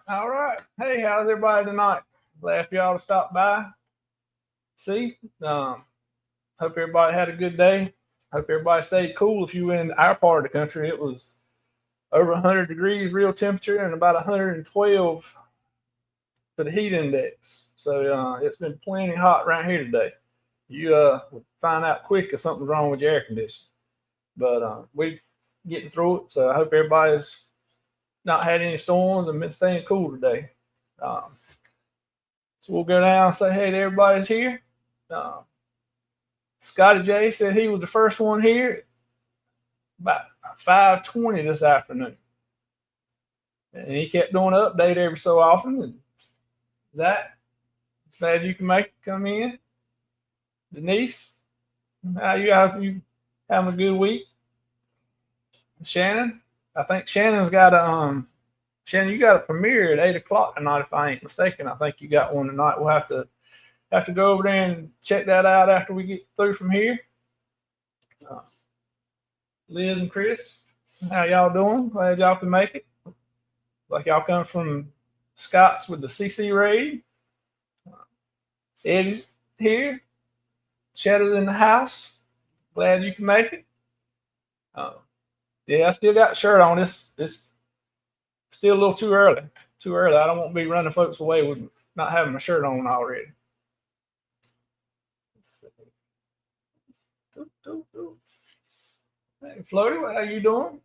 All right. Hey, how's everybody tonight? Glad for y'all to stop by. See, hope everybody had a good day. Hope everybody stayed cool. If you were in our part of the country, it was over 100 degrees real temperature and about 112 for the heat index. So it's been plenty hot around here today. You would find out quick if something's wrong with your air conditioning. But we're getting through it. So I hope everybody's not had any storms and been staying cool today. So we'll go down and say hey to everybody's here. Scotty J said he was the first one here about 5:20 this afternoon. And he kept doing an update every so often. And Zach, glad you can make it come in. Denise, how you having a good week? Shannon, I think Shannon's got a Shannon, you got a premiere at 8 o'clock tonight, if I ain't mistaken. I think you got one tonight. We'll have to go over there and check that out after we get through from here. Liz and Chris, how y'all doing? Glad y'all can make it. Like y'all come from Scott's with the CC raid. Eddie's here. Cheddar's in the house. Glad you can make it. Yeah, I still got the shirt on. It's still a little too early. Too early. I don't want to be running folks away with not having my shirt on already. Hey, Floaty, how you doing?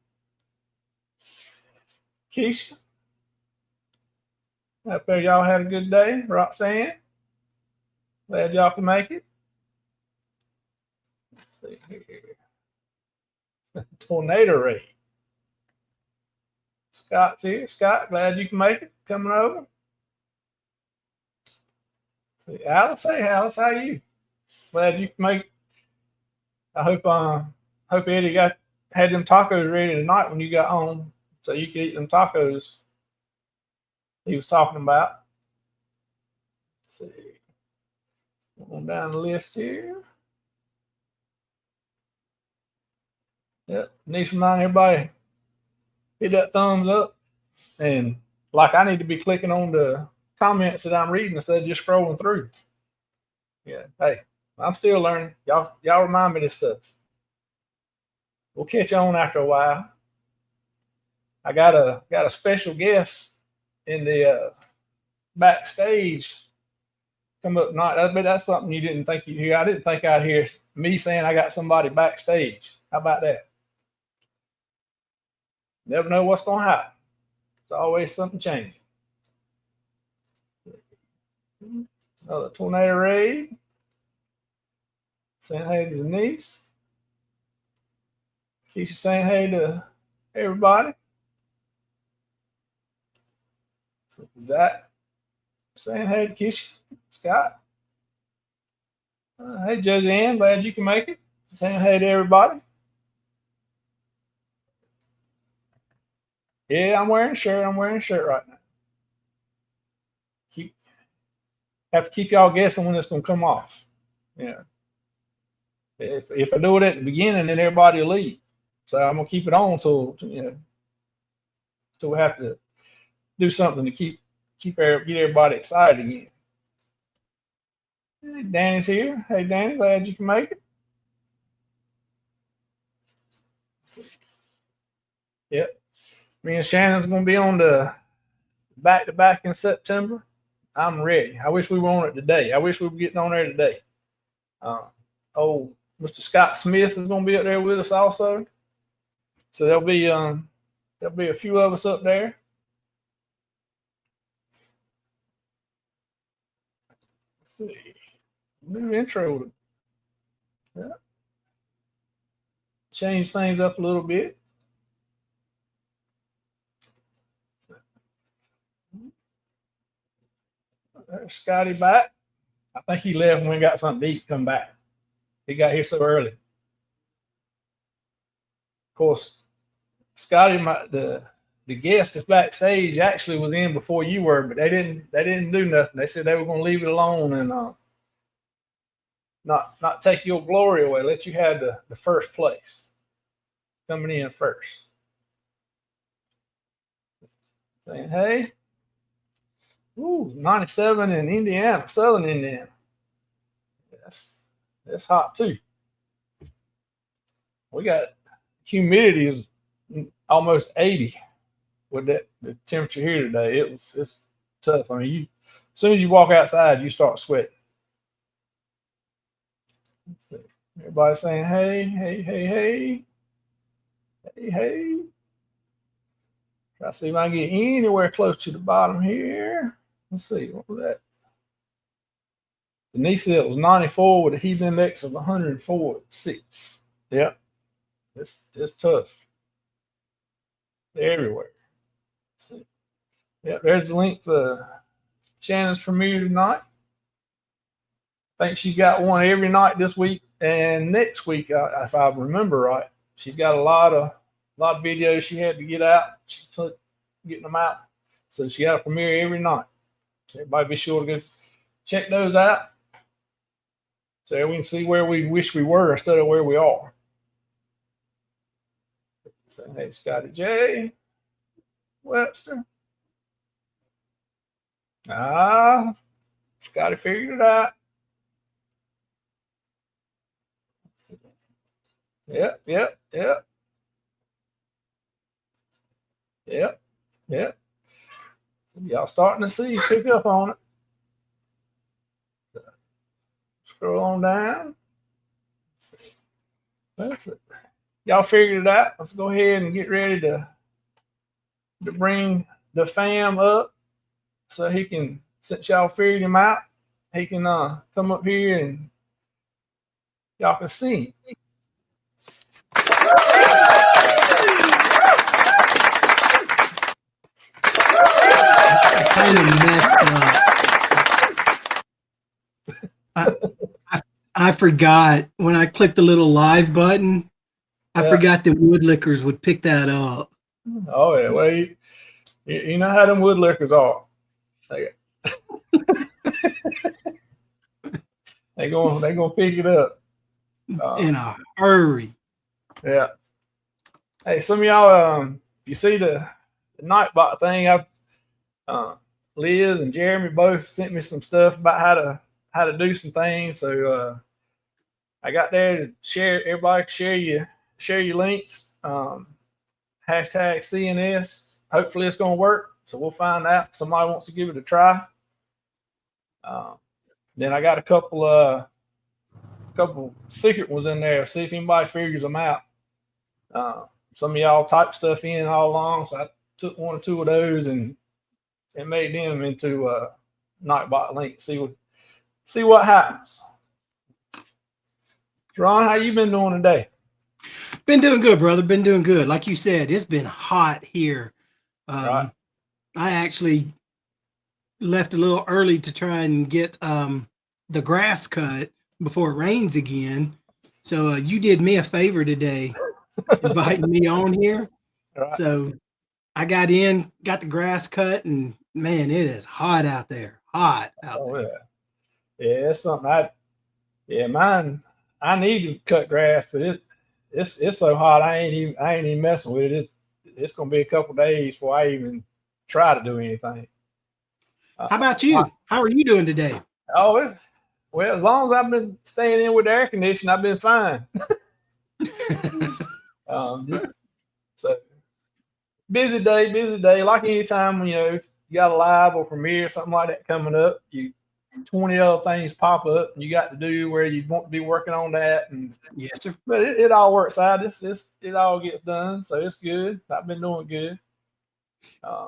Keisha, I hope y'all had a good day. Roxanne, glad y'all can make it. Let's see here. Tornado raid. Scott's here. Scott, glad you can make it. Coming over. See, Alice, hey Alice, how are you? Glad you can make it. I hope Eddie had them tacos ready tonight when you got home, so you could eat them tacos he was talking about. Let's see. Going down the list here. Yep. Need to remind everybody, hit that thumbs up. And like I need to be clicking on the comments that I'm reading instead of just scrolling through. Yeah. Hey, I'm still learning. Y'all remind me of this stuff. We'll catch on after a while. I got a special guest in the backstage come up tonight. I bet that's something you didn't think you'd hear. I didn't think I'd hear me saying I got somebody backstage. How about that? Never know what's going to happen. It's always something changing. Another tornado raid. Saying hey to Denise. Keisha saying hey to everybody. So Zach saying hey to Keisha. Scott. Hey Josie Ann, glad you can make it. Saying hey to everybody. Yeah, I'm wearing a shirt. I'm wearing a shirt right now. Have to keep y'all guessing when it's gonna come off. Yeah. If I do it at the beginning, then everybody will leave. So I'm gonna keep it on till so we have to do something to get everybody excited again. Hey, Danny's here. Hey Danny, glad you can make it. Yep. Me and Shannon's gonna be on the back-to-back in September. I'm ready. I wish we were on it today. I wish we were getting on there today. Mr. Scott Smith is going to be up there with us also. So there'll be a few of us up there. Let's see. New intro. Yeah. Change things up a little bit. There's Scotty back. I think he left and went and got something to eat, come back. He got here so early. Of course, Scotty, the guest that's backstage actually was in before you were, but they didn't do nothing. They said they were going to leave it alone and not take your glory away. Let you have the first place, coming in first. Saying hey, ooh, 97 in Indiana, Southern Indiana. That's hot too. We got humidity is almost 80 with the temperature here today. It's tough. I mean, as soon as you walk outside, you start sweating. Let's see. Everybody saying hey, hey, hey, hey, hey, hey. Try to see if I can get anywhere close to the bottom here. Let's see, what was that? Denise said it was 94 with a heat index of 104.6. Yep, it's tough. They're everywhere. Let's see. Yep, there's the link for Shannon's premiere tonight. I think she's got one every night this week and next week, if I remember right. She's got a lot of videos she had to get out. She's getting them out. So she got a premiere every night. So everybody be sure to go check those out. So we can see where we wish we were instead of where we are. So hey, Scotty J. Webster. Scotty figured it out. Yep. So y'all starting to see, pick up on it. So scroll on down. That's it. Y'all figured it out. Let's go ahead and get ready to bring the fam up so he can, since y'all figured him out, he can come up here and y'all can see him. I kind of messed up. I forgot when I clicked the little live button. I forgot the woodlickers would pick that up. Oh yeah, well you know how them woodlickers are. They gonna pick it up in a hurry. Yeah. Hey, some of y'all, you see the Nightbot thing? I've Liz and Jeremy both sent me some stuff about how to do some things. So I got there to share. Everybody share your links. Hashtag CNS. Hopefully it's gonna work. So we'll find out. Somebody wants to give it a try. Then I got a couple secret ones in there. See if anybody figures them out. Some of y'all type stuff in all along, so I took one or two of those and made them into Nightbot link. See what happens. Ron, how you been doing today? Been doing good, brother. Been doing good. Like you said, it's been hot here. Right. I actually left a little early to try and get the grass cut before it rains again. So you did me a favor today, inviting me on here. Right. So I got the grass cut, and man, it is hot out there. Hot out there. Yeah, it's something mine. I need to cut grass, but it's so hot. I ain't even messing with it. It's gonna be a couple days before I even try to do anything. How about you? How are you doing today? Oh, well, as long as I've been staying in with the air conditioning, I've been fine. So busy day. Like anytime when you got a live or premiere or something like that coming up, 20 other things pop up and you got to do where you want to be working on that. And yes, sir. But it all works out. It all gets done, so it's good. I've been doing good.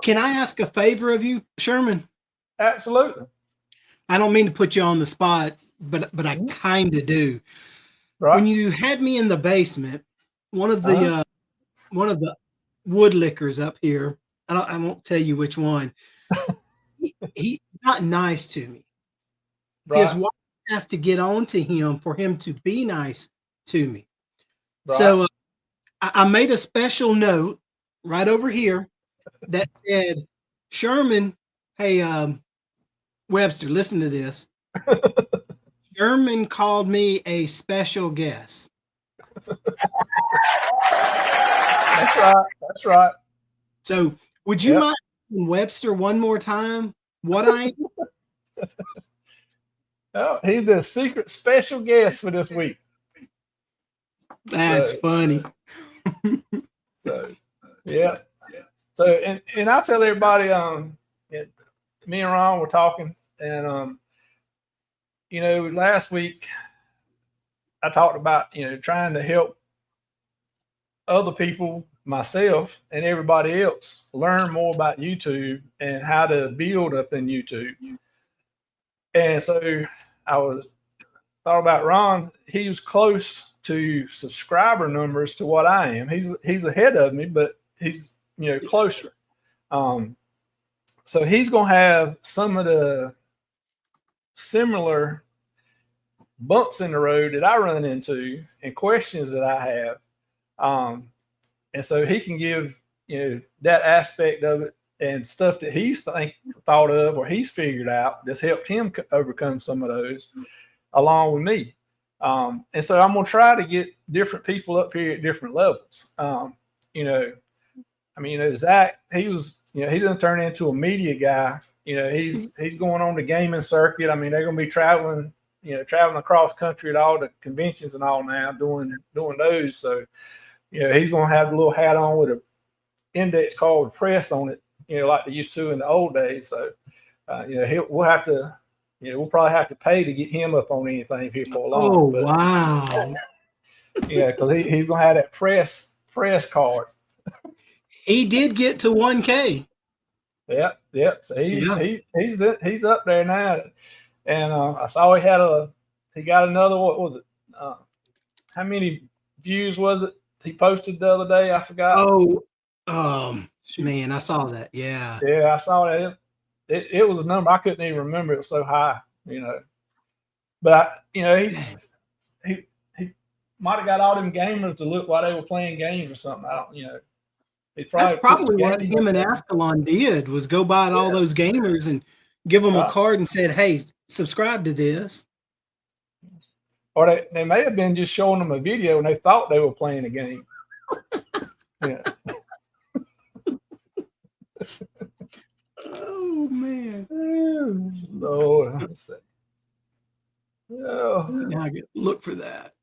Can I ask a favor of you, Sherman? Absolutely. I don't mean to put you on the spot, but I kind of do. Right. When you had me in the basement, one of the woodlickers up here, I won't tell you which one. He's not nice to me. Right. His wife has to get on to him for him to be nice to me. Right. So I made a special note right over here that said, Sherman, hey, Webster, listen to this. Sherman called me a special guest. That's right. That's right. So would you mind asking Webster one more time what I am? Oh, he's the secret special guest for this week. That's funny. So, yeah. So, and I'll tell everybody, me and Ron were talking, and last week I talked about trying to help other people, myself, and everybody else learn more about YouTube and how to build up in YouTube. And so I thought about Ron. He was close to subscriber numbers to what I am. He's ahead of me, but he's closer. So he's gonna have some of the similar bumps in the road that I run into and questions that I have. And so he can give that aspect of it and stuff that he's thought of or he's figured out that's helped him overcome some of those along with me. And so I'm gonna try to get different people up here at different levels. Zach, he doesn't turn into a media guy. He's going on the gaming circuit. I mean, they're gonna be traveling across country at all the conventions and all now, doing those. So, he's gonna have a little hat on with an index card with press on it, like they used to in the old days. So, we'll probably have to pay to get him up on anything here for a long. Oh, wow. Yeah, because he's gonna have that press card. He did get to 1K. Yep. So he's up there now, and I saw he got another. What was it? How many views was it he posted the other day? I forgot. Oh, man, I saw that. Yeah. Yeah, I saw that. It was a number I couldn't even remember. It was so high, But he might have got all them gamers to look while they were playing games or something. I don't. That's probably what him and Ascalon did, was go by all those gamers and give them a card and said, hey, subscribe to this. Or they may have been just showing them a video and they thought they were playing a game. Yeah. Oh, man. Lord. Let's see. Now I get look for that.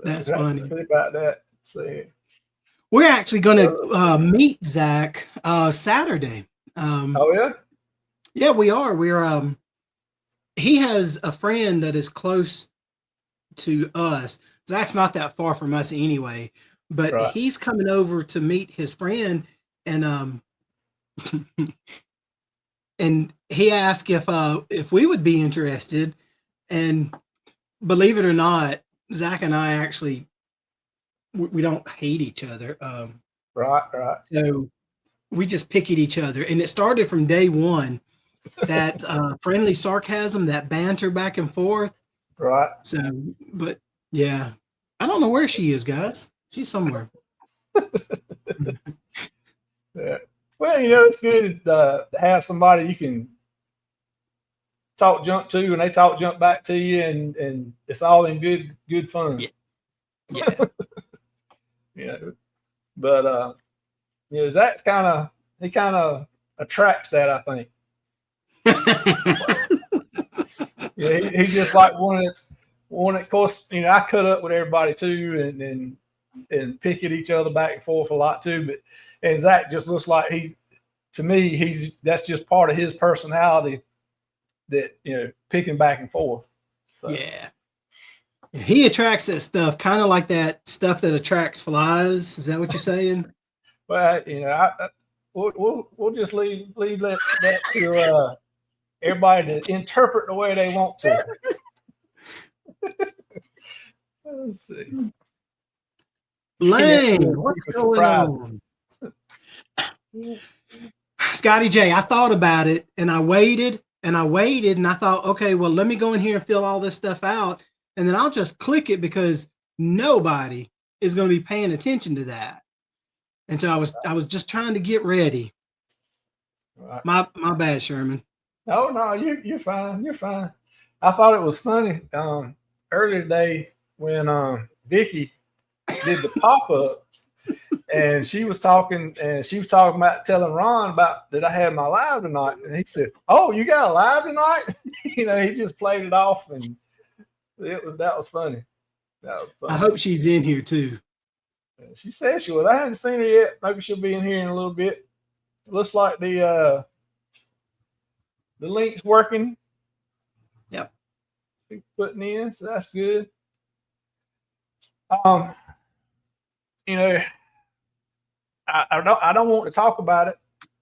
That's funny. About that. Let's see. We're actually going to meet Zach Saturday. Oh yeah. Yeah, we are. We're he has a friend that is close to us. Zach's not that far from us anyway, but he's coming over to meet his friend, and and he asked if we would be interested. And believe it or not, Zach and I actually we don't hate each other. Right. So we just pick at each other, and it started from day one. That friendly sarcasm, that banter back and forth. Right. So, but yeah, I don't know where she is, guys. She's somewhere. Yeah. Well, it's good to have somebody you can talk junk to, and they talk junk back to you, and it's all in good fun. Yeah. But Zach's kind of attracts that, I think. Yeah, he's just like one. Of course, I cut up with everybody too, and pick at each other back and forth a lot too. And Zach just looks like that's just part of his personality, that picking back and forth. So. Yeah. He attracts that stuff, kind of like that stuff that attracts flies. Is that what you're saying? Well, we'll just leave that to everybody to interpret the way they want to. Let's see. Lane, what's going on? Scotty J, I thought about it and I waited And I waited and I thought, okay, well, let me go in here and fill all this stuff out. And then I'll just click it because nobody is going to be paying attention to that. And so I was just trying to get ready. Right. My bad, Sherman. Oh no, you're fine. You're fine. I thought it was funny earlier today when Vicky did the pop up, and she was talking about telling Ron about that I had my live tonight, and he said, "Oh, you got a live tonight?" He just played it off, and that was funny. That was funny. I hope she's in here too. She said she would. I haven't seen her yet. Maybe she'll be in here in a little bit. It looks like the link's working. Yep. People putting in, so that's good. I don't want to talk about it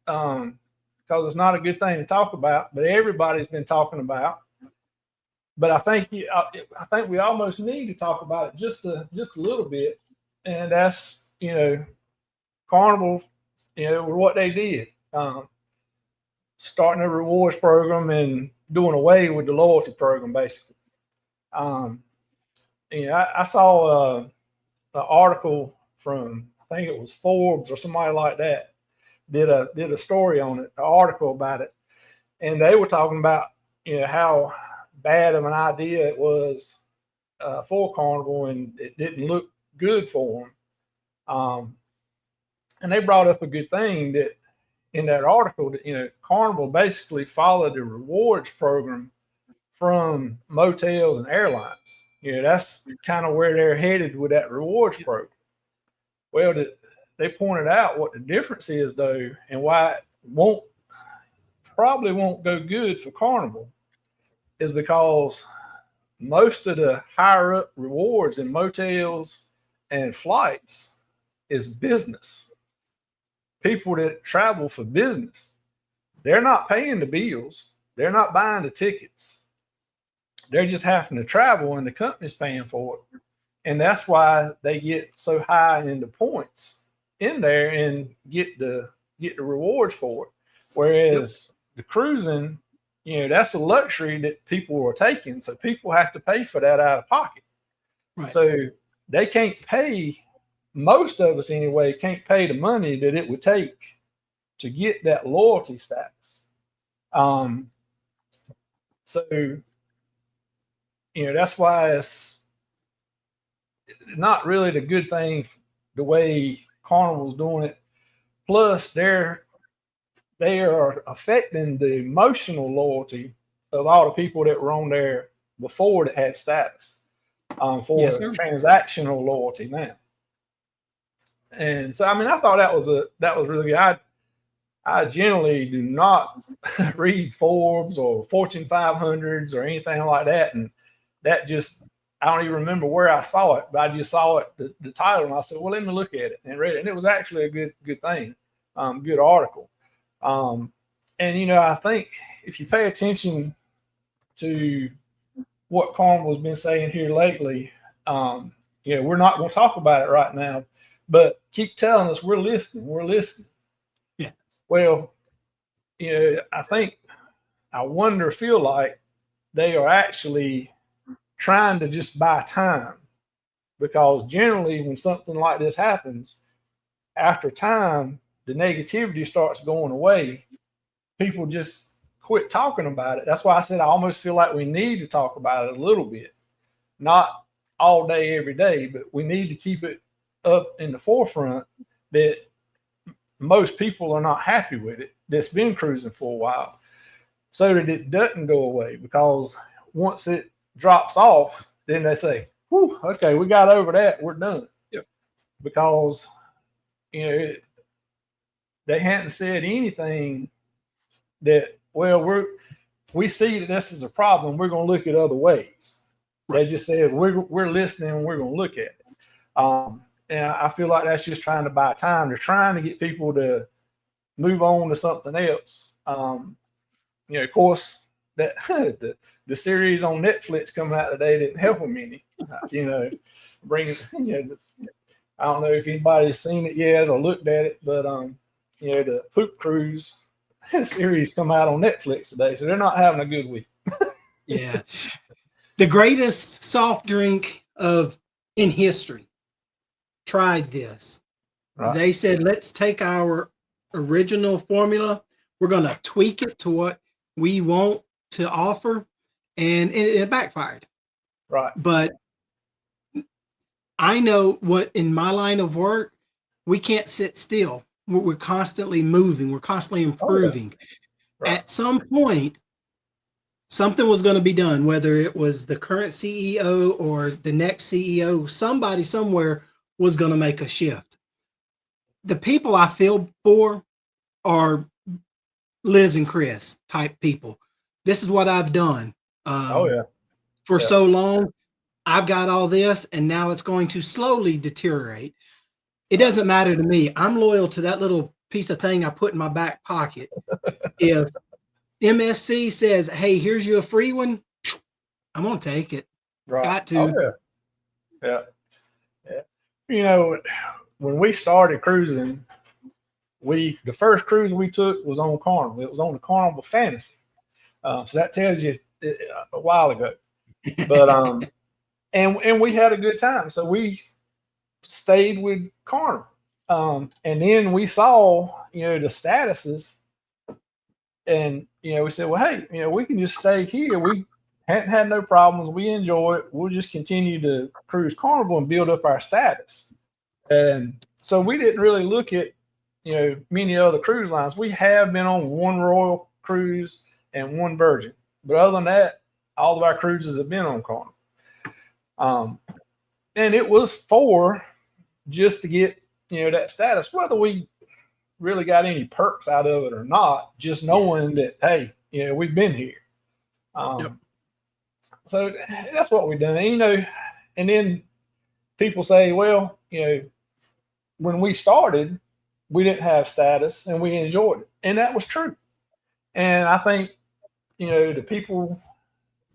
because it's not a good thing to talk about. But everybody's been talking about. But I think we almost need to talk about it just a little bit, and that's Carnival, what they did, starting a rewards program and doing away with the loyalty program, basically. I saw an article from, I think it was Forbes or somebody like that, did a story on it, an article about it, and they were talking about how bad of an idea it was for Carnival, and it didn't look good for them. And they brought up a good thing that in that article that Carnival basically followed the rewards program from motels and airlines. That's kind of where they're headed with that rewards program. Well, they pointed out what the difference is though, and why it probably won't go good for Carnival is because most of the higher up rewards in motels and flights is business. People that travel for business, they're not paying the bills. They're not buying the tickets. They're just having to travel and the company's paying for it. And that's why they get so high in the points in there and get the rewards for it. Whereas the cruising, that's a luxury that people are taking. So people have to pay for that out of pocket. Right. So they can't pay, most of us anyway, can't pay the money that it would take to get that loyalty status. So that's why it's not really the good thing the way Carnival's doing it. Plus, they are affecting the emotional loyalty of all the people that were on there before that had status for transactional loyalty now. And so, I thought that was really good. I generally do not read Forbes or Fortune 500s or anything like that, and that just, I don't even remember where I saw it, but I just saw it, the title, and I said, well, let me look at it, and read it. And it was actually a good thing, good article. And I think if you pay attention to what Carnival's been saying here lately, we're not going to talk about it right now, but keep telling us we're listening. Yeah. Well, I feel like they are actually trying to just buy time, because generally when something like this happens, after time, the negativity starts going away. People just quit talking about it. That's why I said I almost feel like we need to talk about it a little bit, not all day, every day, but we need to keep it up in the forefront that most people are not happy with it, that's been cruising for a while, so that it doesn't go away. Because once it drops off, then they say, whew, okay, we got over that, we're done. Yep. Because they hadn't said anything that, well, we see that this is a problem, we're going to look at other ways. Right. They just said we're listening and we're going to look at it. And I feel like that's just trying to buy time. They're trying to get people to move on to something else. Of course, that the series on Netflix coming out today didn't help them any. Bringing, I don't know if anybody's seen it yet or looked at it, but the poop cruise series come out on Netflix today, so they're not having a good week. Yeah. The greatest soft drink in history tried this. Right. They said, let's take our original formula. We're going to tweak it to what we want to offer. And it backfired. Right. But I know what in my line of work, we can't sit still. We're constantly moving. We're constantly improving. Right. At some point, something was going to be done, whether it was the current CEO or the next CEO, somebody somewhere was going to make a shift. The people I feel for are Liz and Chris type people. This is what I've done for so long. I've got all this, and now it's going to slowly deteriorate. It doesn't matter to me. I'm loyal to that little piece of thing I put in my back pocket. If MSC says, hey, here's you a free one, I'm going to take it. Right. Got to. Oh, yeah. You know, when we started cruising, the first cruise we took was on Carnival. It was on the Carnival Fantasy. So that tells you a while ago. But and we had a good time. So we stayed with Carnival. And then we saw, the statuses, and we said, well, hey, we can just stay here. We hadn't had no problems. We enjoy it. We'll just continue to cruise Carnival and build up our status. And so we didn't really look at many other cruise lines. We have been on one Royal cruise and one Virgin, but other than that, all of our cruises have been on Carnival. And it was for just to get that status, whether we really got any perks out of it or not, just knowing that, hey, we've been here. So that's what we've done. And then people say, well, when we started, we didn't have status and we enjoyed it. And that was true. And I think, the people,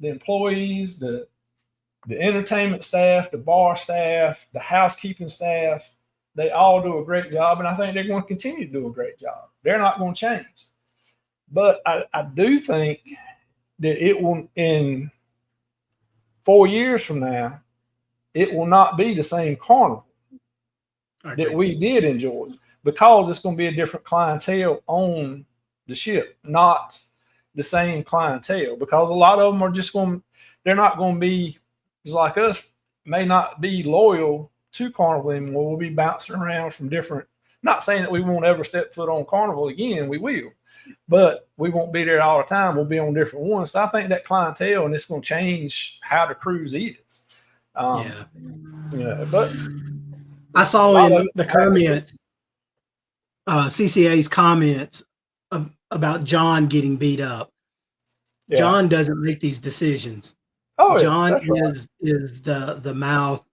the employees, the entertainment staff, the bar staff, the housekeeping staff, they all do a great job. And I think they're going to continue to do a great job. They're not going to change. But I do think that it will, in 4 years from now, it will not be the same Carnival that we did enjoy, because it's going to be a different clientele on the ship, not the same clientele, because a lot of them are just they're not going to be, just like us, may not be loyal to Carnival anymore. We'll be bouncing around from different, not saying that we won't ever step foot on Carnival again, we will, but we won't be there all the time. We'll be on different ones. So I think that clientele, and it's going to change how the cruise is. But I saw in the comments, CCA's comments about John getting beat up. Yeah. John doesn't make these decisions. John is the mouth,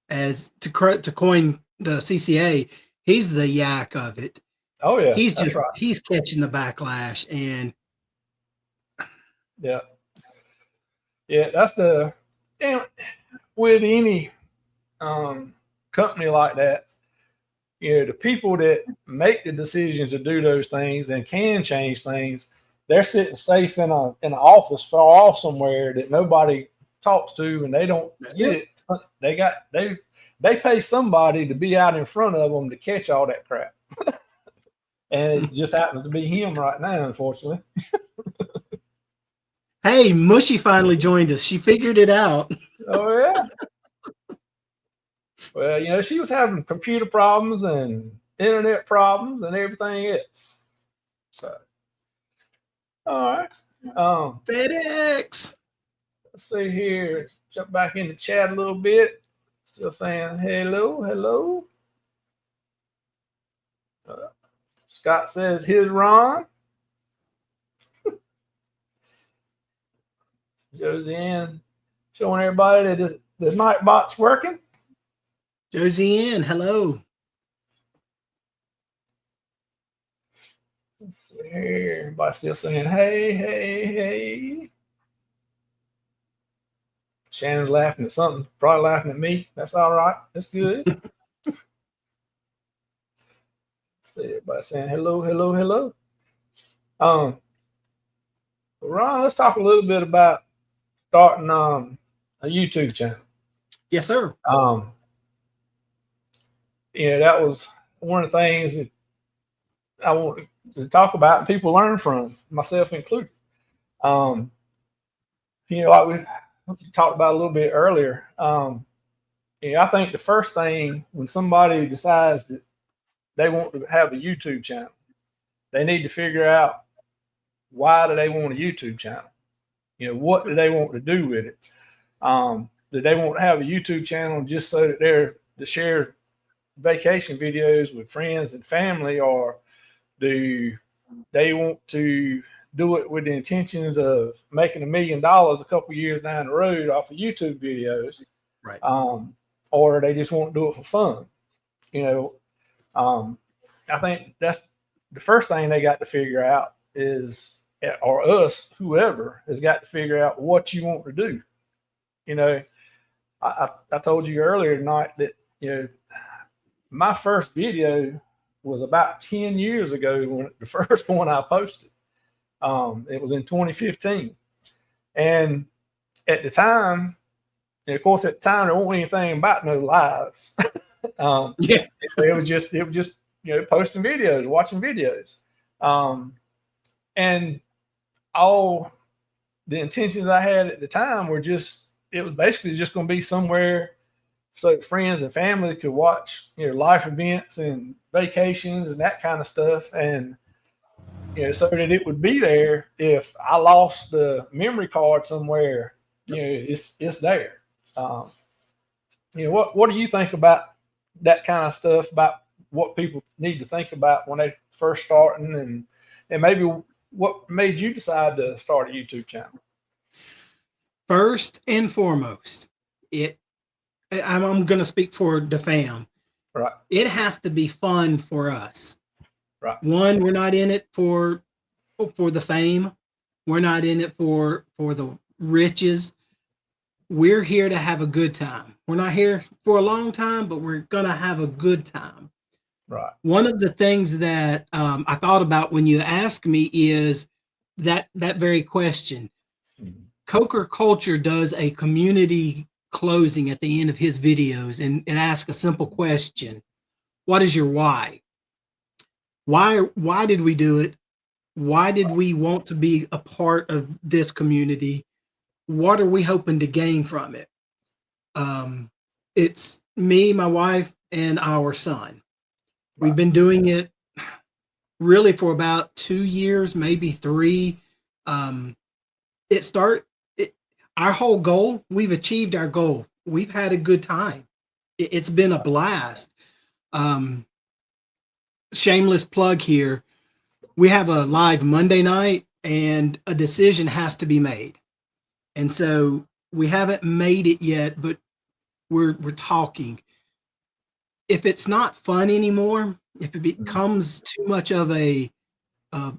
as to coin the CCA. He's the yak of it. Oh yeah, he's catching the backlash, and that's and with any company like that, the people that make the decisions to do those things and can change things, they're sitting safe in an office far off somewhere that nobody talks to, and they don't get it. They pay somebody to be out in front of them to catch all that crap. And it just happens to be him right now, unfortunately. Hey, Mushy finally joined us. She figured it out. Oh yeah. Well, she was having computer problems and internet problems and everything else. So, all right. FedEx. Let's see here. Jump back in the chat a little bit. Still saying hello. Scott says, here's Ron. Josie showing everybody that the night bot's working. Josie hello. Let's see here. Everybody still saying, hey. Shannon's laughing at something, probably laughing at me. That's all right. That's good. See everybody saying hello. Um, Ron, let's talk a little bit about starting a YouTube channel. Yes, sir. Um, that was one of the things that I want to talk about and people learn from, myself included. Um, like we talked about a little bit earlier. I think the first thing when somebody decides that they want to have a YouTube channel, they need to figure out why do they want a YouTube channel? What do they want to do with it? Do they want to have a YouTube channel just so that they're to share vacation videos with friends and family, or do they want to do it with the intentions of making $1 million a couple years down the road off of YouTube videos? Right. Or they just want to do it for fun. I think that's the first thing they got to figure out is, or us, whoever has got to figure out what you want to do. I told you earlier tonight that, my first video was about 10 years ago when the first one I posted. It was in 2015. And at the time, and of course, at the time, there wasn't anything about no lives. Yeah. It was just posting videos, watching videos. And all the intentions I had at the time were it was basically just going to be somewhere so friends and family could watch, life events and vacations and that kind of stuff. And, so that it would be there if I lost the memory card somewhere, it's there. What do you think about that kind of stuff, about what people need to think about when they first starting, and maybe what made you decide to start a YouTube channel? First and foremost, I'm going to speak for the fam. Right. It has to be fun for us. Right. One, we're not in it for the fame. We're not in it for the riches. We're here to have a good time. We're not here for a long time, but we're going to have a good time. Right. One of the things that I thought about when you asked me is that very question. Mm-hmm. Coker Culture does a community closing at the end of his videos and ask a simple question. What is your why? Why did we do it? Why did we want to be a part of this community? What are we hoping to gain from it? It's me, my wife, and our son. Right. We've been doing it really for about 2 years, maybe 3. Our whole goal, we've achieved our goal. We've had a good time. It's been a blast. Shameless plug here. We have a live Monday night and a decision has to be made. And so we haven't made it yet, but we're talking. If it's not fun anymore, if it becomes too much of a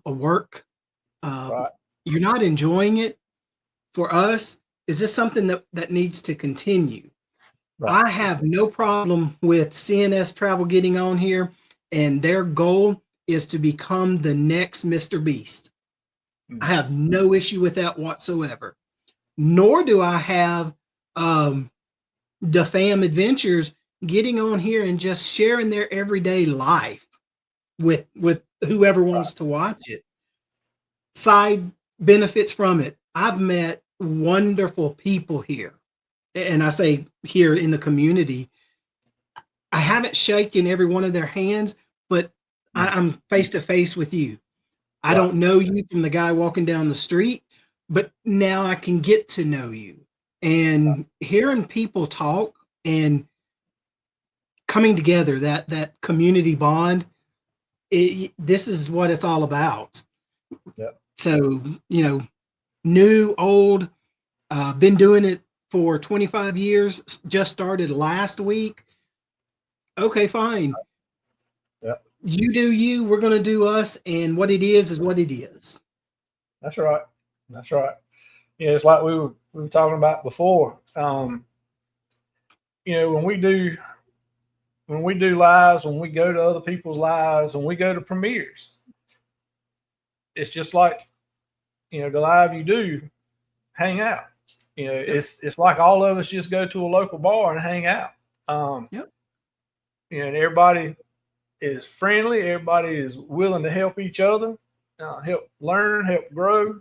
work, right. You're not enjoying it. For us, is this something that needs to continue? Right. I have no problem with CNS Travel getting on here, and their goal is to become the next Mr. Beast. I have no issue with that whatsoever. Nor do I have the Fam Adventures getting on here and just sharing their everyday life with whoever wants to watch it. Side benefits from it. I've met wonderful people here. And I say here in the community, I haven't shaken every one of their hands, but I'm face to face with you. I don't know you from the guy walking down the street, but now I can get to know you. And hearing people talk and coming together, that community bond, this is what it's all about. Yep. So, new, old, been doing it for 25 years, just started last week. Okay, fine. Yep. You do you, we're going to do us, and what it is what it is. That's right. That's right. Yeah, it's like we were talking about before. When we do lives, when we go to other people's lives, when we go to premieres, it's just like, the live you do, hang out. It's like all of us just go to a local bar and hang out. Yep. And everybody is friendly. Everybody is willing to help each other, help learn, help grow.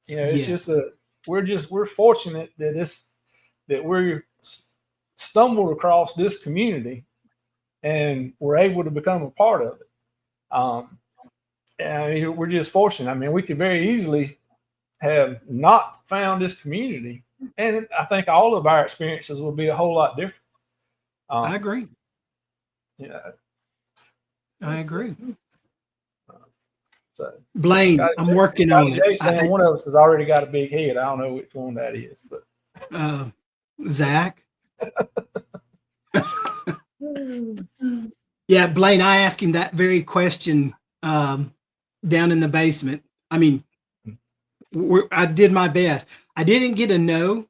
It's just we're fortunate that we're stumbled across this community and we're able to become a part of it. And we're just fortunate. I mean, we could very easily have not found this community, and I think all of our experiences will be a whole lot different. I agree. I So, agree. So Blaine, I'm working on it. Saying one of us has already got a big head. I don't know which one that is, but Zach. Yeah, Blaine, I asked him that very question down in the basement. I mean, I did my best. I didn't get a no.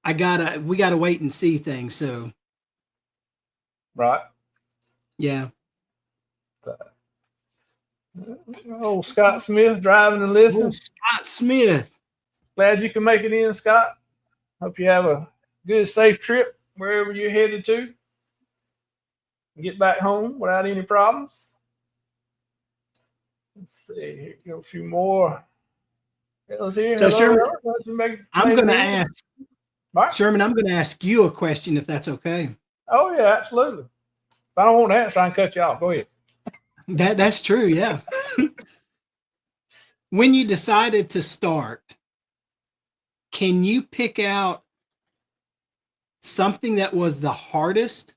We gotta wait and see things. So, right, yeah. Oh, Scott Smith driving and listening. Oh, Scott Smith. Glad you can make it in, Scott. Hope you have a good, safe trip wherever you're headed to. Get back home without any problems. Let's see. Here, go a few more. Let's hear. So Sherman, I'm going to ask. Right. Sherman, I'm going to ask you a question if that's okay. Oh yeah, absolutely. If I don't want to answer, I can cut you off. Go ahead. That's true. Yeah. When you decided to start, can you pick out something that was the hardest?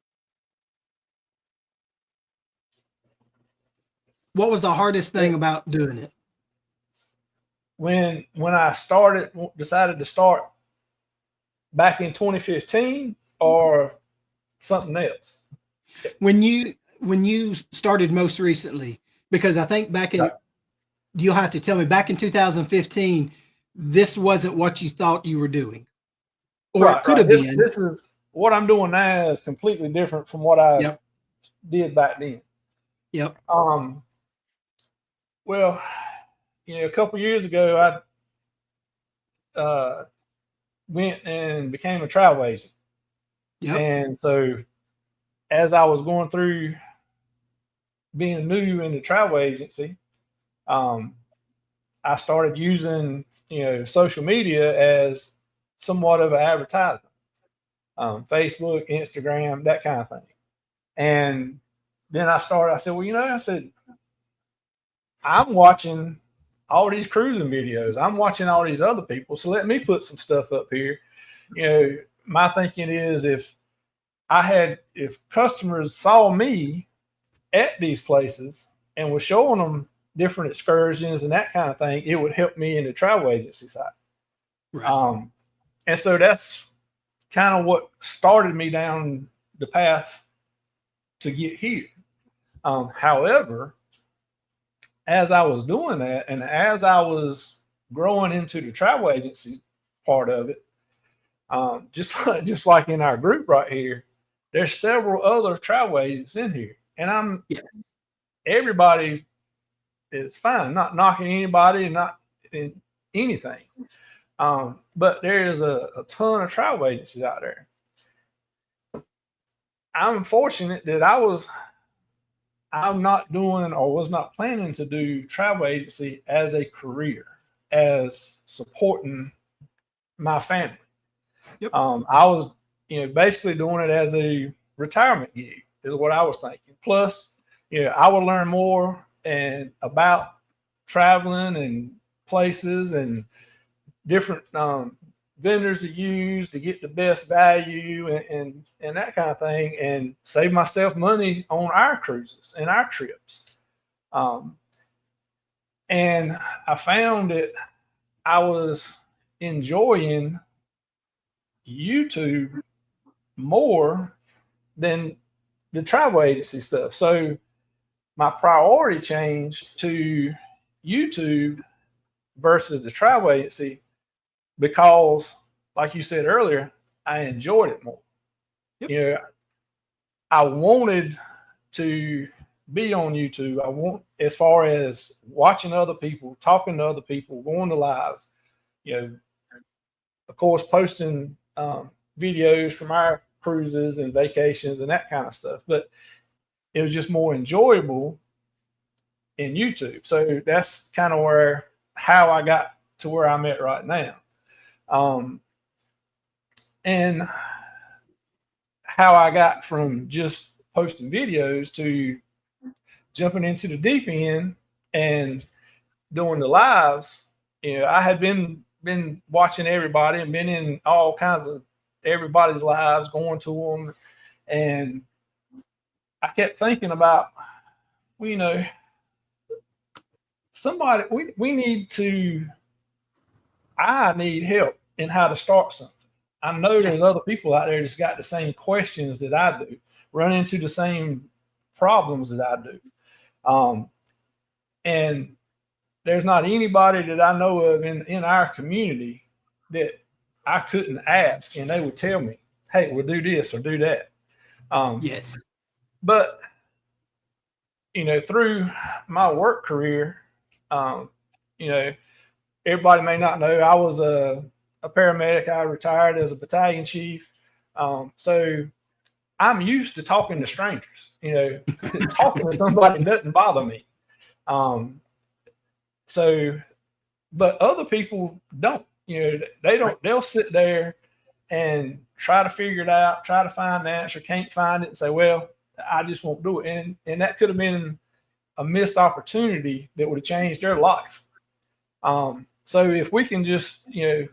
What was the hardest thing about doing it? When I decided to start back in 2015, or something else? When you started most recently, because I think you'll have to tell me, back in 2015, this wasn't what you thought you were doing, or it could have been. This is what I'm doing now is completely different from what I did back then. Yep. Well, a couple years ago, I went and became a travel agent. Yep. And so as I was going through being new in the travel agency, I started using, social media as somewhat of an advertisement. Facebook, Instagram, that kind of thing. And then I said, well, I'm watching all these cruising videos. I'm watching all these other people. So let me put some stuff up here. My thinking is if customers saw me at these places and was showing them different excursions and that kind of thing, it would help me in the travel agency side. Right. And so that's kind of what started me down the path to get here. However, as I was doing that, and as I was growing into the travel agency part of it, just like in our group right here, there's several other travel agents in here, and everybody is fine, not knocking anybody, not in anything. But there is a ton of travel agencies out there. I'm fortunate that I'm not doing or was not planning to do travel agency as a career, as supporting my family. Yep. I was, basically doing it as a retirement gig is what I was thinking. Plus, I would learn more and about traveling and places and different vendors to use to get the best value and that kind of thing, and save myself money on our cruises and our trips. And I found that I was enjoying YouTube more than the travel agency stuff. So my priority changed to YouTube versus the travel agency because, like you said earlier, I enjoyed it more. Yep. I wanted to be on YouTube. I want, as far as watching other people, talking to other people, going to lives, you know, of course, posting videos from our cruises and vacations and that kind of stuff. But it was just more enjoyable in YouTube. So that's kind of where, how I got to where I'm at right now. And how I got from just posting videos to jumping into the deep end and doing the lives. You know, I had been watching everybody and been in all kinds of everybody's lives, going to them, and I kept thinking about, well, you know, somebody, we need to, I need help in how to start something. I know there's other people out there that's got the same questions that I do, run into the same problems that I do. And there's not anybody that I know of in our community that I couldn't ask and they would tell me, hey, we'll do this or do that. Yes. But, you know, through my work career, you know, everybody may not know I was a paramedic. I retired as a battalion chief. So I'm used to talking to strangers, you know, talking to somebody doesn't bother me. So, but other people don't, you know, they don't, they'll sit there and try to figure it out, try to find the answer, can't find it and say, well, I just won't do it. And that could have been a missed opportunity that would have changed their life. So if we can just, you know,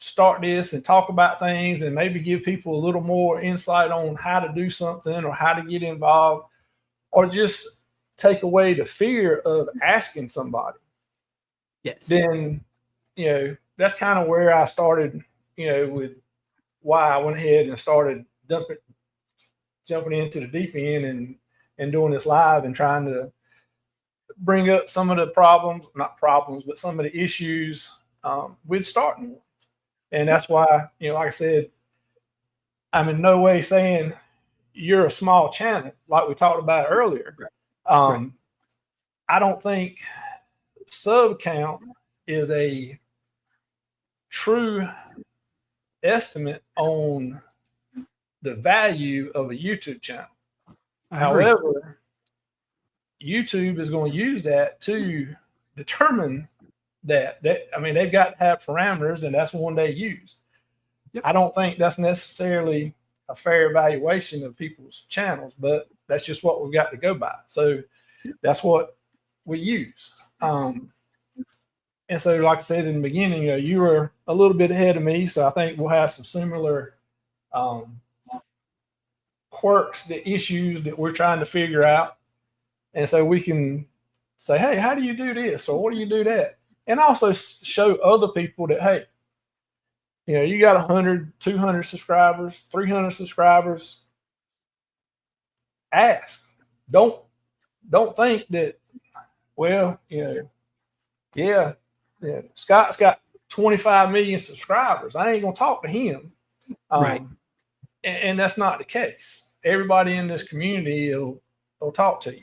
start this and talk about things and maybe give people a little more insight on how to do something or how to get involved, or just take away the fear of asking somebody. Yes. Then, you know, that's kind of where I started, you know, with why I went ahead and started jumping into the deep end and doing this live and trying to bring up some of the problems, not problems, but some of the issues with starting one. And that's why, you know, like I said, I'm in no way saying you're a small channel, like we talked about earlier. I don't think sub count is a true estimate on the value of a YouTube channel. However, YouTube is going to use that to determine that I mean, they've got to have parameters, and that's one they use. Yep. I don't think that's necessarily a fair evaluation of people's channels, but that's just what we've got to go by. So that's what we use. And so, like I said in the beginning, you know, you were a little bit ahead of me, so I think we'll have some similar quirks, the issues that we're trying to figure out. And so we can say, hey, how do you do this? Or what do you do that? And also show other people that, hey, you know, you got 100, 200 subscribers, 300 subscribers. Ask. Don't think that, well, you know, yeah, Scott's got 25 million subscribers. I ain't going to talk to him. Right. And that's not the case. Everybody in this community will talk to you.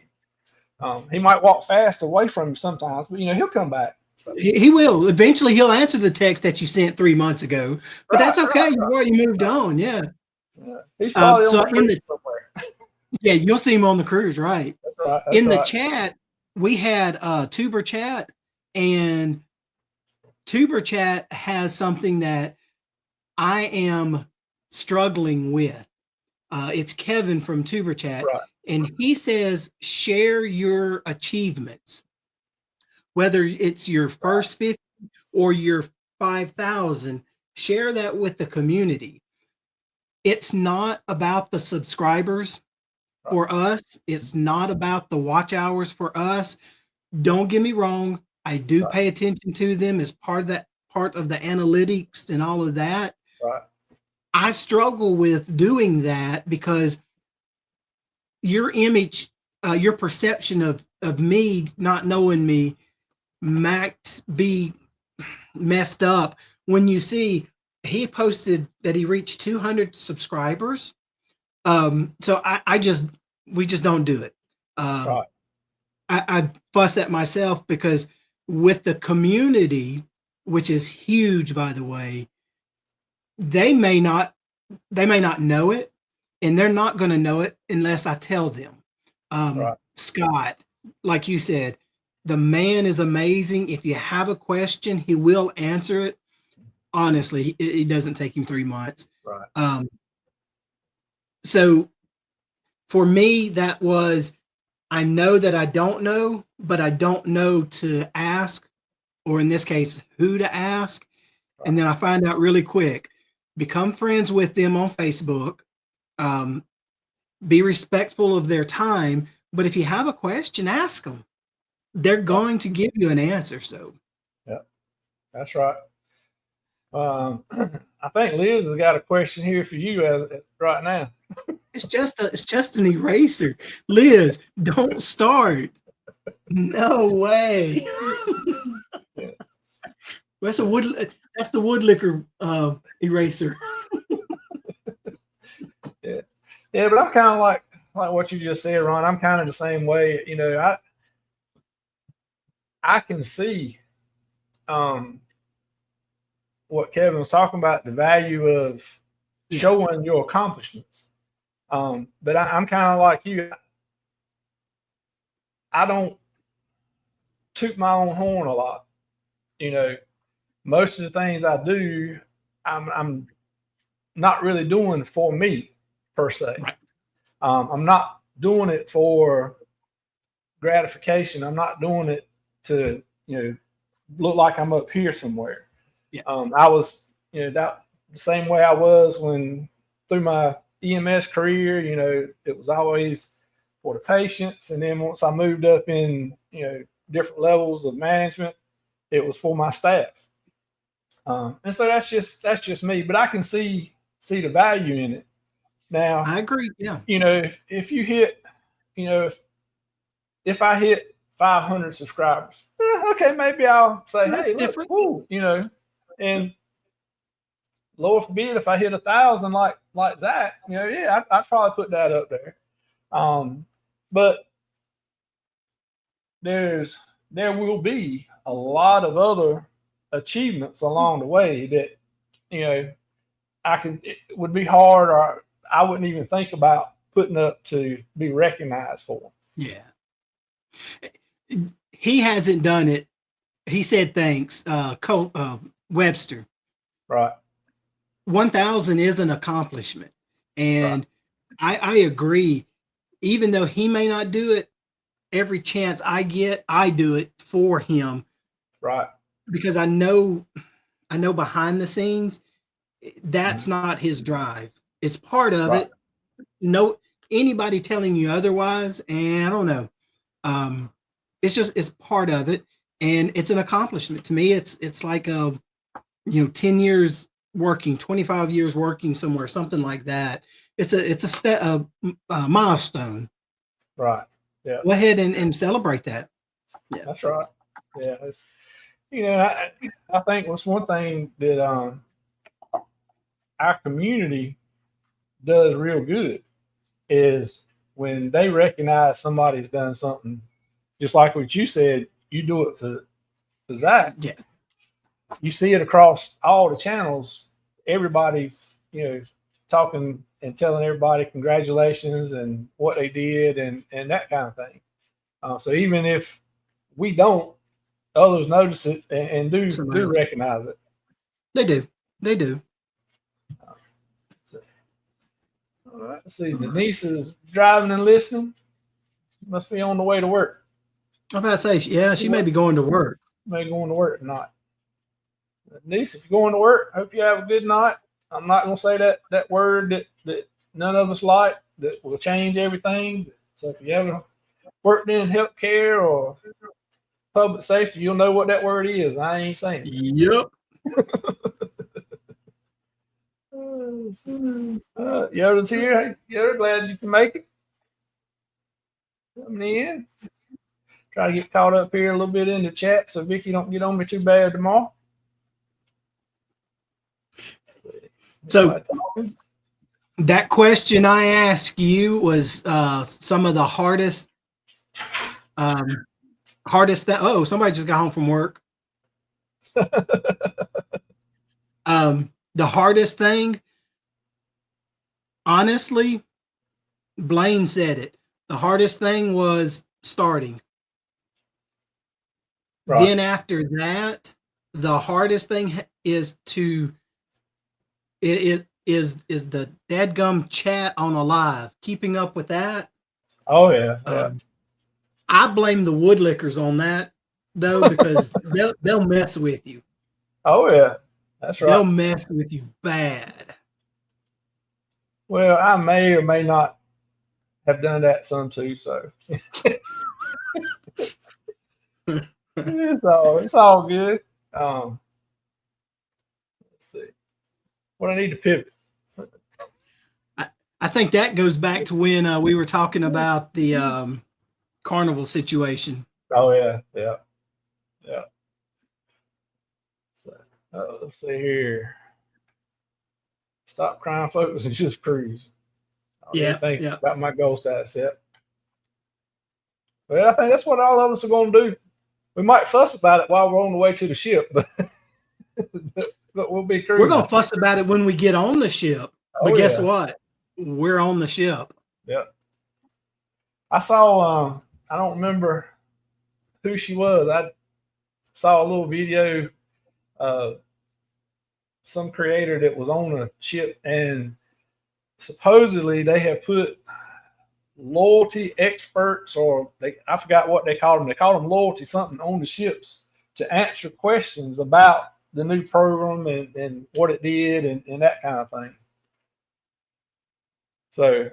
He might walk fast away from you sometimes, but, you know, he'll come back. He will. Eventually, he'll answer the text that you sent 3 months ago. But that's okay. You've already moved on. Yeah. He's probably so on the cruise somewhere. Yeah, you'll see him on the cruise, right? That's right. In the chat, we had Tuber Chat, and Tuber Chat has something that I am struggling with. It's Kevin from Tuber Chat, and he says, share your achievements. Whether it's your first 50 or your 5,000, share that with the community. It's not about the subscribers for us. It's not about the watch hours for us. Don't get me wrong. I do pay attention to them as part of the analytics and all of that. I struggle with doing that because your image, your perception of me not knowing me might be messed up when you see he posted that he reached 200 subscribers. So we just don't do it. I fuss at myself because with the community, which is huge, by the way, they may not know it, and they're not going to know it unless I tell them. Scott, like you said, the man is amazing. If you have a question, he will answer it. Honestly, it doesn't take him 3 months. So for me, that was, I know that I don't know, but I don't know to ask, or in this case, who to ask. And then I find out really quick. Become friends with them on Facebook. Be respectful of their time. But if you have a question, ask them. They're going to give you an answer. So, yeah, that's right. I think Liz has got a question here for you right now. it's just an eraser. Liz, don't start. No way. That's the wood liquor eraser. Yeah, but I'm kind of like what you just said, Ron. I'm kind of the same way. You know, I can see what Kevin was talking about, the value of showing your accomplishments. But I'm kind of like you. I don't toot my own horn a lot. You know, most of the things I do, I'm not really doing for me per se. I'm not doing it for gratification. I'm not doing it to, look like I'm up here somewhere. I was, that the same way I was through my EMS career, it was always for the patients. And then once I moved up in, different levels of management, it was for my staff. And so that's just me, but I can see the value in it. Now, I agree. Yeah. If you hit, if I hit 500 subscribers, okay, maybe I'll say, hey, look, woo, and Lord forbid if I hit 1,000 like Zach, I'd probably put that up there. But there will be a lot of other achievements along the way that, it would be hard, or I wouldn't even think about putting up to be recognized for. Yeah. He hasn't done it. He said thanks, Webster. Right. 1,000 is an accomplishment. And I agree. Even though he may not do it, every chance I get, I do it for him. Right. Because I know behind the scenes, that's not his drive. It's part of it. No, anybody telling you otherwise, and I don't know. It's part of it, and it's an accomplishment to me. It's like 10 years working, 25 years working somewhere, something like that. It's a milestone. Right. Yeah. Go ahead and celebrate that. Yeah. That's right. Yeah. It's, I think what's one thing that our community does real good is when they recognize somebody's done something, just like what you said, you do it for Zach. Yeah. You see it across all the channels. Everybody's, talking and telling everybody congratulations and what they did and that kind of thing. So even if we don't, others notice it and do recognize it. They do. All right. Let's see. Denise is driving and listening. Must be on the way to work. I'm about to say, yeah, she may be going to work. May going to work or not. Denise, if you're going to work, hope you have a good night. I'm not going to say that word that none of us like that will change everything. So if you ever worked in healthcare or public safety, you'll know what that word is. I ain't saying it. Yep. Yoda's here. Yoda, glad you can make it. Coming in. Try to get caught up here a little bit in the chat so Vicky don't get on me too bad tomorrow. So that question I asked you was some of the hardest Hardest thing. Oh, somebody just got home from work. The hardest thing, honestly, Blaine said it. The hardest thing was starting. Right. Then after that, the hardest thing is the dadgum chat on a live. Keeping up with that. Oh yeah. Yeah. I blame the woodlickers on that though, because they'll mess with you. Oh yeah. That's right. They'll mess with you bad. Well, I may or may not have done that some too. So it's all good. Let's see. What I need to pivot. I think that goes back to when we were talking about the carnival situation. Oh yeah. Yeah. Yeah. So let's see here. Stop crying, focus, and just cruise. I don't even think about my goal stats yet. Well, I think that's what all of us are going to do. We might fuss about it while we're on the way to the ship, but we'll be cruising. We're going to fuss about it when we get on the ship. But guess what? We're on the ship. Yeah. I saw, I don't remember who she was. I saw a little video of some creator that was on a ship, and supposedly they have put loyalty experts, or I forgot what they called them. They called them loyalty something on the ships to answer questions about the new program and what it did and that kind of thing. So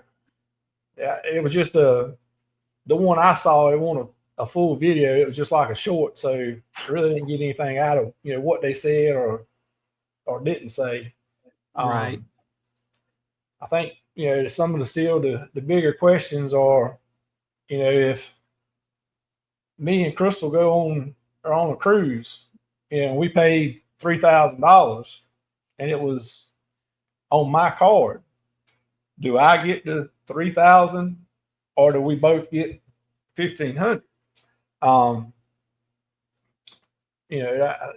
yeah, it was just the one I saw. It wasn't a full video. It was just like a short. So I really didn't get anything out of what they said or didn't say. Right. I think some of the bigger questions are, if me and Crystal are on a cruise, we paid $3,000 and it was on my card. Do I get the 3,000 or do we both get 1,500?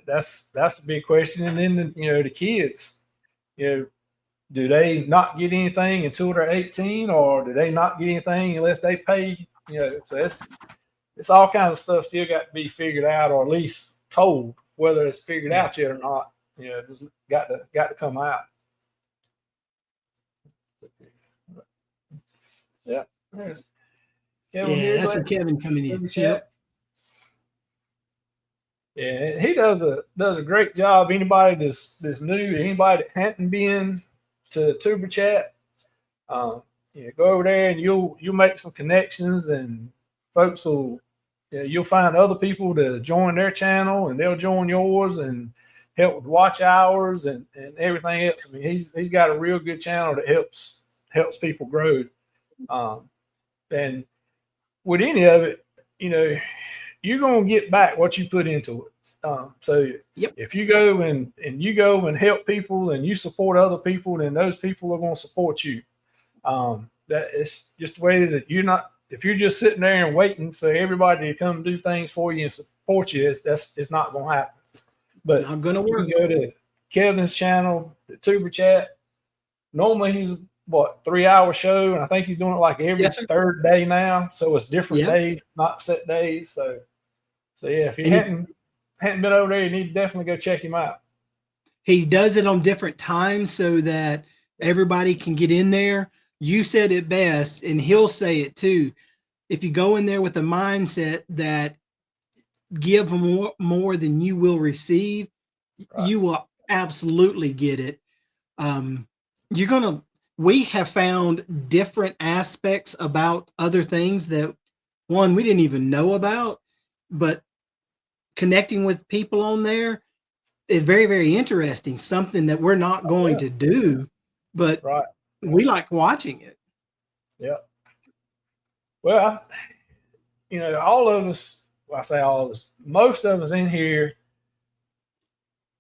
That's a big question. And then the kids, do they not get anything until they're 18, or do they not get anything unless they pay? So it's all kinds of stuff still got to be figured out, or at least told. Whether it's figured out yet or not, it's got to come out. Yeah. There's Kevin here. That's where Kevin coming in. Yep. Yeah, he does a great job. Anybody that's new, anybody that hadn't been to Tuber Chat, go over there and you'll make some connections, and folks will you'll find other people to join their channel, and they'll join yours and help with watch hours and everything else. I mean, he's got a real good channel that helps people grow. And with any of it, you're going to get back what you put into it. So if you go and help people and you support other people, then those people are going to support you. That is just the way it is. If you're just sitting there and waiting for everybody to come do things for you and support you, it's not going to happen. But it's not going to work. You can go to Kevin's channel, the Tuber Chat. Normally he's 3-hour show, and I think he's doing it like every third day now. So it's different days, not set days. So yeah, if you hadn't been over there, you need to definitely go check him out. He does it on different times so that everybody can get in there. You said it best, and he'll say it too. If you go in there with a mindset that give more than you will receive, you will absolutely get it. We have found different aspects about other things that we didn't even know about, but connecting with people on there is very, very interesting. Something that we're not going to do, but we like watching it. Yeah. Well, all of us, I say all of us, most of us in here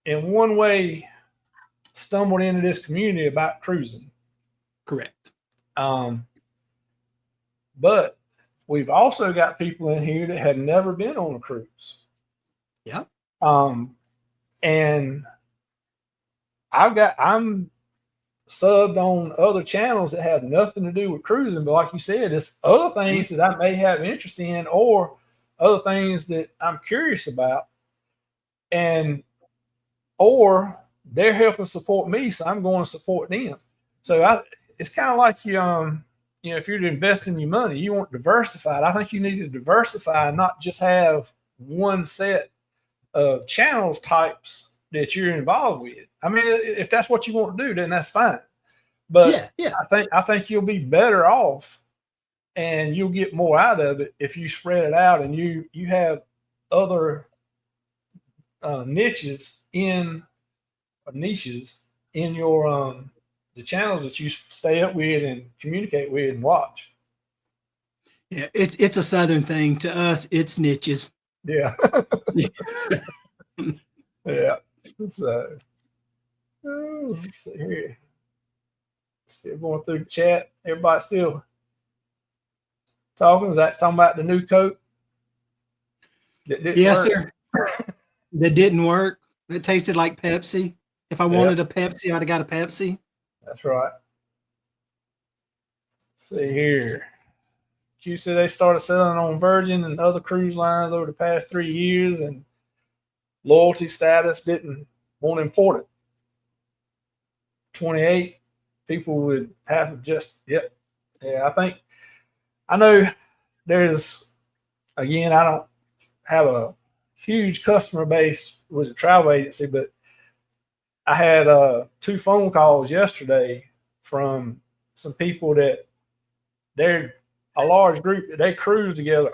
in one way stumbled into this community about cruising. Correct. But we've also got people in here that have never been on a cruise. Yeah. And I'm subbed on other channels that have nothing to do with cruising, but like you said, it's other things that I may have interest in or other things that I'm curious about, and or they're helping support me, so I'm going to support them. So it's kind of like you know, if you're investing your money, you want diversified. I think you need to diversify, not just have one set of channels types that you're involved with. I mean, if that's what you want to do, then that's fine. But Yeah. I think you'll be better off and you'll get more out of it if you spread it out and you have other niches in your the channels that you stay up with and communicate with and watch. Yeah, it's a Southern thing. To us, it's niches. Yeah. Yeah. So let's see here. Still going through the chat. Everybody still talking? Is that talking about the new Coke? Yes, sir. That didn't work. It tasted like Pepsi. If I wanted a Pepsi, I'd have got a Pepsi. That's right. Let's see here. You said they started selling on Virgin and other cruise lines over the past 3 years, and loyalty status didn't want to import it. 28 people would have just yep. Yeah, I know there's again, I don't have a huge customer base with a travel agency, but I had 2 phone calls yesterday from some people that they're a large group that they cruise together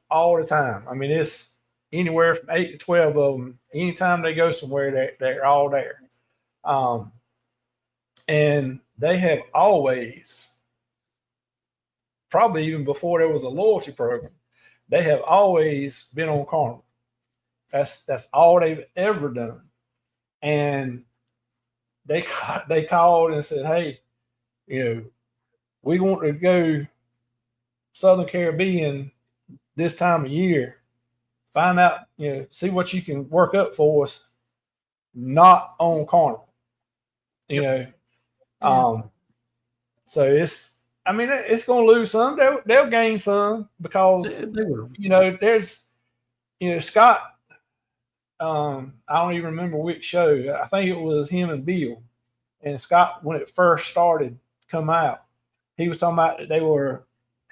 all the time. I mean, it's anywhere from 8 to 12 of them. Anytime they go somewhere, they're all there. And they have always, probably even before there was a loyalty program, they have always been on Carnival. That's all they've ever done. And they called and said, "Hey, you know, we want to go Southern Caribbean this time of year. Find out, you know, see what you can work up for us, not on Carnival." You know, so I mean, it's going to lose some. They'll gain some because you know there's, you know, Scott. I don't even remember which show. I think it was him and Bill and Scott when it first started to come out. He was talking about that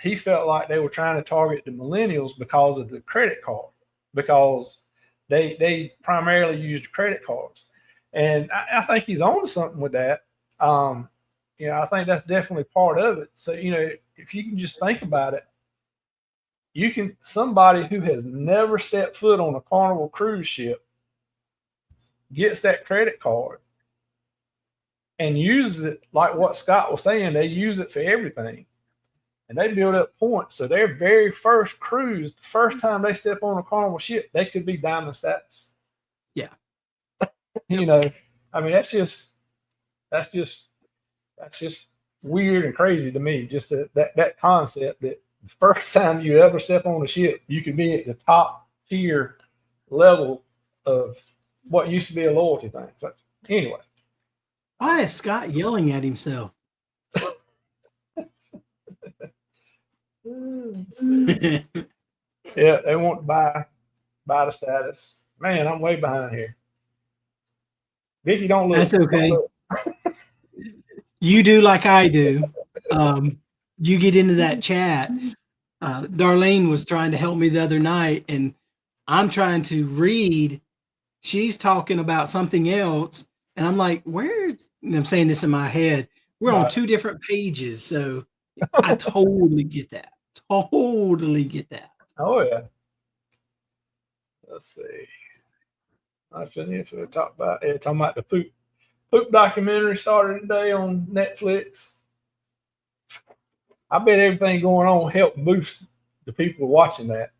he felt like they were trying to target the millennials because of the credit card, because they primarily used credit cards. And I think he's on to something with that. You know, I think that's definitely part of it. So, you know, if you can just think about it, somebody who has never stepped foot on a Carnival cruise ship gets that credit card and uses it like what Scott was saying. They use it for everything. And they build up points. So their very first cruise, the first time they step on a Carnival ship, they could be diamond status. Yeah. You know, I mean, that's just weird and crazy to me. Just that concept that the first time you ever step on a ship, you could be at the top tier level of what used to be a loyalty thing. So anyway. Why is Scott yelling at himself? Yeah, they want to buy the status. Man, I'm way behind here. Vicky, don't look. That's okay. You do like I do. You get into that chat. Darlene was trying to help me the other night, and I'm trying to read. She's talking about something else, and I'm like, where's, and I'm saying this in my head, we're on 2 different pages. So I totally get that. Totally get that. Oh, yeah. Let's see. I finished to talk about talking about the poop documentary started today on Netflix. I bet everything going on helped boost the people watching that.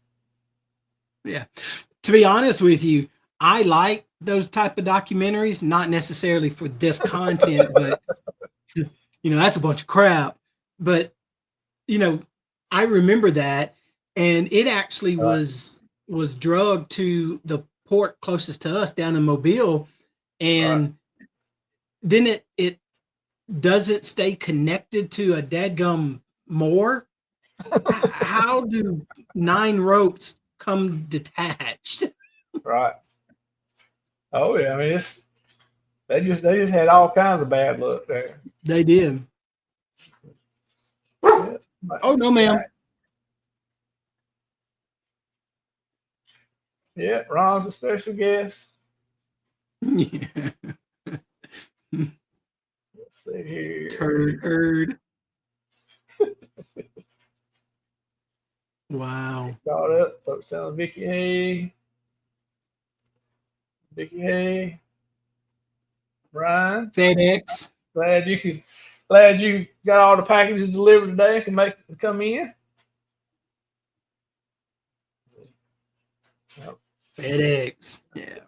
Yeah. To be honest with you, I like those type of documentaries, not necessarily for this content, but you know, that's a bunch of crap. But you know, I remember that, and it actually Right. was drugged to the port closest to us down in Mobile, and then it doesn't stay connected to a dadgum moor. How do 9 ropes come detached? Right. Oh yeah. I mean, they just had all kinds of bad luck there. They did. Yeah. Oh no, ma'am. Yeah. Ron's a special guest. Yeah. Let's see here. Turd. Wow. Caught up. Folks telling Vicky, hey. Vicky, hey. Ryan, FedEx. glad you got all the packages delivered today and can make it come in. FedEx. Yeah.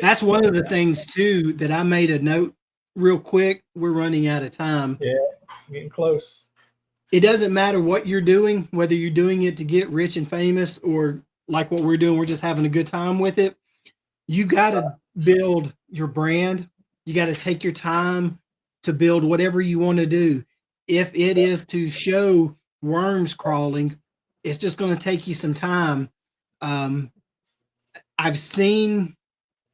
That's one of the things too that I made a note real quick. We're running out of time. Yeah, getting close. It doesn't matter what you're doing, whether you're doing it to get rich and famous or like what we're doing, we're just having a good time with it. You got to build your brand. You got to take your time to build whatever you want to do. If it is to show worms crawling, it's just going to take you some time. I've seen,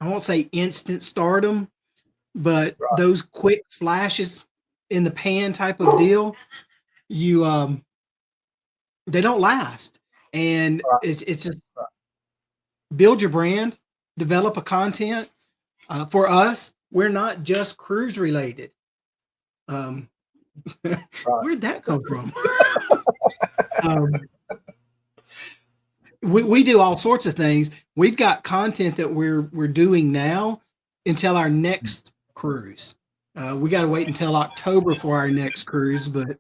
I won't say instant stardom, but those quick flashes in the pan type of deal, they don't last. And it's just build your brand, develop a content. For us, we're not just cruise related. Where'd that come from? We do all sorts of things. We've got content that we're doing now until our next cruise. We got to wait until October for our next cruise, but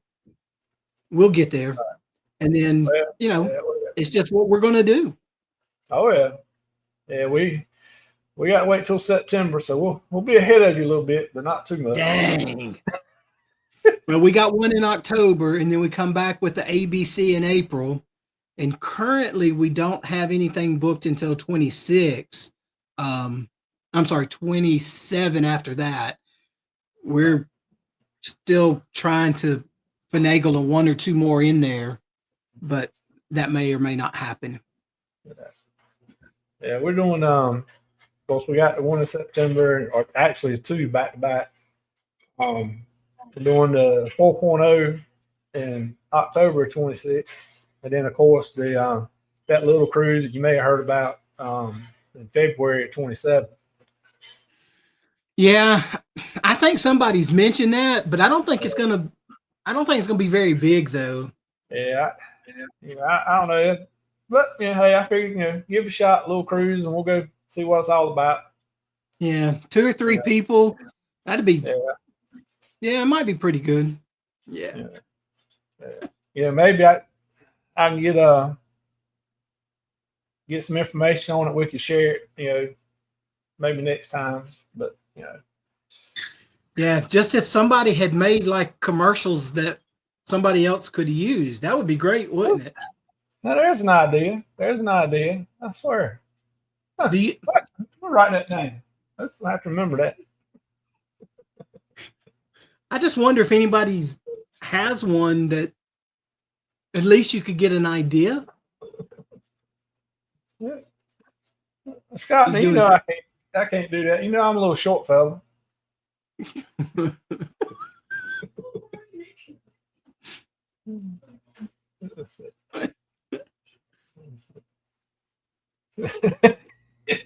we'll get there. And then, it's just what we're going to do. Oh yeah. Yeah, we got to wait till September, so we'll be ahead of you a little bit, but not too much. Dang. Well, we got one in October, and then we come back with the ABC in April. And currently, we don't have anything booked until 26. I'm sorry, 27 after that. We're still trying to finagle a 1 or 2 more in there, but that may or may not happen. Yeah, we're doing, of course, we got the one in September, or actually 2 back to back. We're doing the 4.0 in October 26th. And then, of course, the that little cruise that you may have heard about in February 27th. Yeah, I think somebody's mentioned that, but I don't think it's gonna be very big though. Yeah, I don't know, but hey, I figured give it a shot, little cruise, and we'll go see what it's all about. Yeah, 2 or 3 people, that'd be. Yeah, it might be pretty good. Yeah. Maybe I can get some information on it. We could share it, maybe next time. But yeah, just if somebody had made like commercials that somebody else could use, that would be great, wouldn't it? Now there's an idea. I swear. Do you write that down? I have to remember that. I just wonder if anybody has one that at least you could get an idea. Yeah. Scott, now, I can't do that. I'm a little short fella.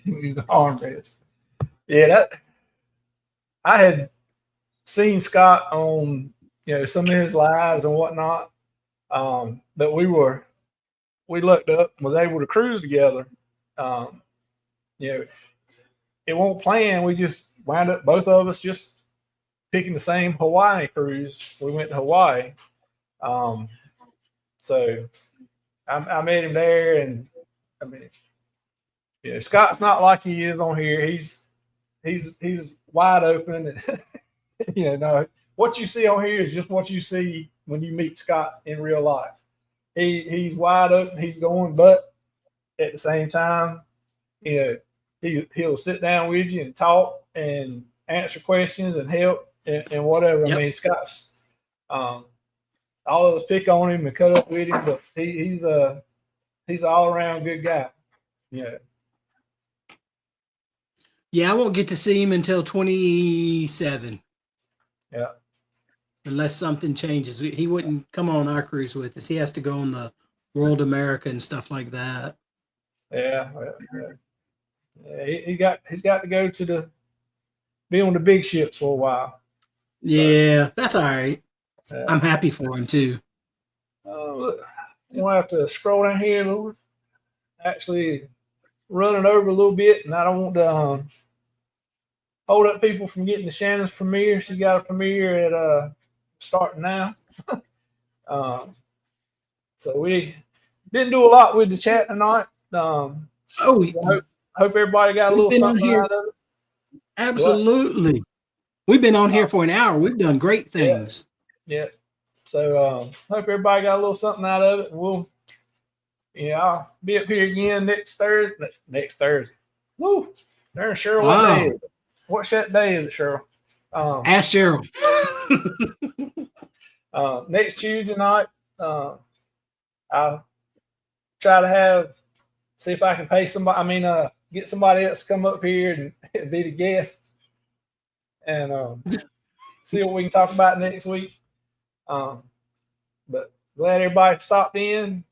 Use armrest. Yeah, I had seen Scott on some of his lives and whatnot. That we looked up and was able to cruise together. It won't plan. We just wound up both of us just picking the same Hawaii cruise. We went to Hawaii. So I met him there, and I mean, Scott's not like he is on here. He's wide open, and no, what you see on here is just what you see when you meet Scott in real life. he's wide open. He's going, but at the same time, he'll sit down with you and talk and answer questions and help and whatever. Yep. I mean, Scott's all of us pick on him and cut up with him, but he's an all around good guy. Yeah. Yeah, I won't get to see him until 27. Yeah. Unless something changes. He wouldn't come on our cruise with us. He has to go on the World America and stuff like that. Yeah. He's got to go be on the big ships for a while. Yeah, that's all right. Yeah. I'm happy for him too. Look, we'll have to scroll down here a little. Actually, running over a little bit, and I don't want to hold up people from getting to Shannon's premiere. She's got a premiere at starting now. So we didn't do a lot with the chat tonight. Hope everybody got a little something out of it. Absolutely. What? We've been on here for an hour. We've done great things. Yeah. So hope everybody got a little something out of it. We'll, I'll be up here again next Thursday. Woo! Darn Cheryl, wow. What day is it? What's that day is it, Cheryl? Ask Cheryl. Next Tuesday night, I'll try to see if I can pay somebody. Get somebody else to come up here and be the guest, and see what we can talk about next week. But glad everybody stopped in.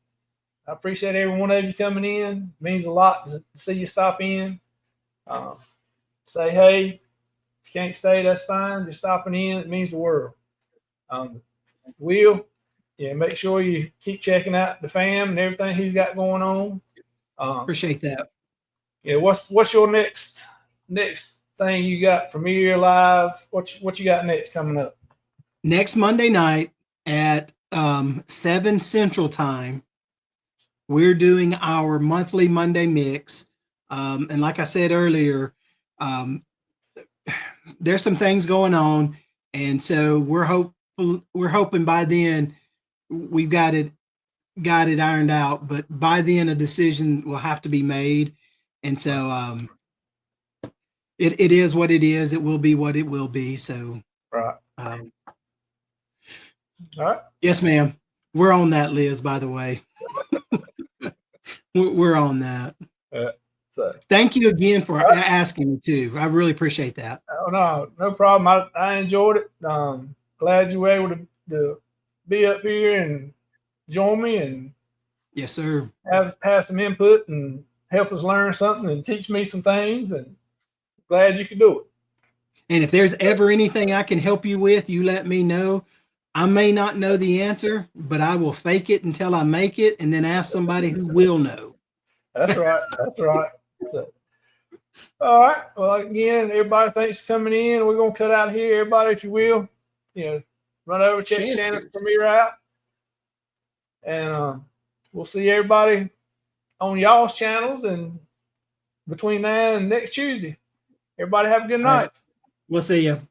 I appreciate every one of you coming in. It means a lot to see you stop in. Say hey. If you can't stay, that's fine. Just stopping in, it means the world. Make sure you keep checking out the fam and everything he's got going on. Appreciate that. Yeah, what's your next thing you got from here live? What you got next coming up? Next Monday night at 7 Central Time, we're doing our monthly Monday mix. And like I said earlier, there's some things going on, and so we're hoping by then we've got it ironed out. But by then a decision will have to be made, and so it is what it is. It will be what it will be. So right. All right. Yes, ma'am. We're on that, Liz. By the way, we're on that. So thank you again for asking me too. I really appreciate that. Oh, no problem. I enjoyed it. Glad you were able to be up here and join me and yes, sir. Have some input and help us learn something and teach me some things. And glad you could do it. And if there's ever anything I can help you with, you let me know. I may not know the answer, but I will fake it until I make it, and then ask somebody who will know. That's right. That's right. So, all right. Well, again, everybody, thanks for coming in. We're gonna cut out here. Everybody, if you will, run over, check Shannon's premiere out, and we'll see everybody on y'all's channels. And between now and next Tuesday, everybody have a good night. Right. We'll see you.